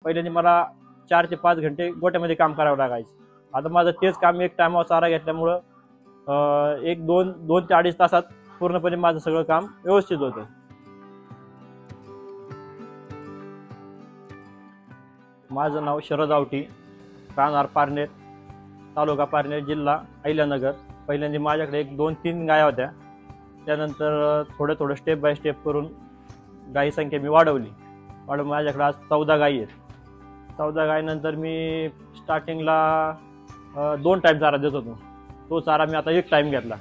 पहिल्यांदा मला 4 ते 5 घंटे गोठ्यामध्ये काम करावं लागायचं। आता माझं तेच काम एक टायमावर चारा घेतल्यामुळं एक 2 ते 2.5 तासात पूर्णपणे माझं सगळं काम व्यवस्थित होतं। माझं नाव शरद आवटी, राहणार पारनेर, तालुका पारनेर, जिल्हा अहिल्यानगर। पहिल्यांदा माझ्याकडे 1-2-3 गाया होत्या, त्यानंतर थोडं स्टेप बाय स्टेप करून गाई संख्या मी वाढवली। माझ्याकडे आज 14 गायी आहेत। 14 गायीनंतर मी स्टार्टिंगला 2 टाईम चारा देत होतो, तो चारा मी आता 1 टाईम घेतला।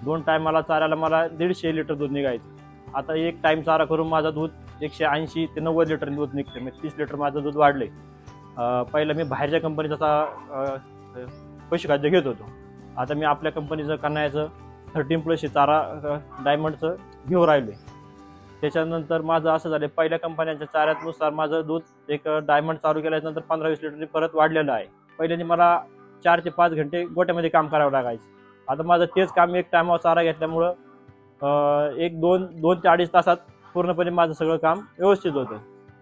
2 टायमाला चाऱ्याला मला 150 लिटर दूध निघायचं। आता 1 टाईम चारा करून माझं दूध 180 ते 90 लिटर दूध निघते, म्हणजे 30 लिटर माझं दूध वाढले। पहिलं मी बाहेरच्या कंपनीचा पशुखाद्य घेत होतो, आता मी आपल्या कंपनीचं कन्हैयाचं 13+ चारा डायमंडचं घेऊन राहिले। त्याच्यानंतर माझं असं झालं, पहिल्या कंपन्यांच्या चाऱ्यानुसार माझं दूध एक डायमंड चालू केल्यानंतर 15-20 लिटर परत वाढलेलं आहे। पहिल्यांदा मला 4 ते 5 घंटे गोठ्यामध्ये काम करावं लागायचं। आता माझं तेच काम एक टायमावर चारा घेतल्यामुळं एक 2 ते 2.5 तासात पूर्णपणे माझं सगळं काम व्यवस्थित होतं।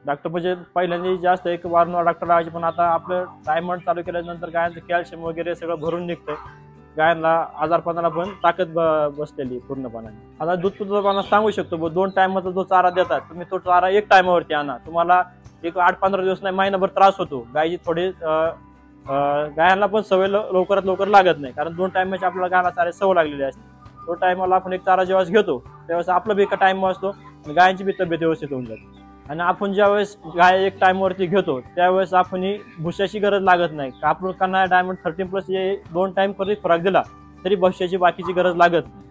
डॉक्टर म्हणजे पहिल्यांदा जास्त एक वारंवार डॉक्टर लावायचे, पण आता आपलं डायमंड चालू केल्यानंतर गायांचं कॅल्शियम वगैरे सगळं भरून निघतं, गायांना आजारपणाला पण ताकद बसलेली पूर्णपणाने। आता दूध उत्पादन सांगू शकतो, 2 टायमाचा जो चारा देतात तुम्ही, तो चारा 1 टायमावरती आणा, तुम्हाला एक 8-15 दिवस नाही, महिनाभर त्रास होतो। गायची थोडी गायांना पण सवय लवकरात लवकर लागत नाही, कारण 2 टायमाची आपल्याला गायला चारा सवय लागलेली असते। तो टायमाला आपण एक चारा जेव्हा घेतो त्यावेळेस आपलं बी एका टाइम असतो आणि गायांची बी तब्येत व्यवस्थित होऊन जाते। आणि आपण ज्यावेळेस गाय 1 टाइमवरती घेतो त्यावेळेस आपण भुशाची गरज लागत नाही। आपण कन्हैया डायमंड 13+ 2 टाइम कधी खुराक दिला तरी भुशाची बाकीची गरज लागत नाही।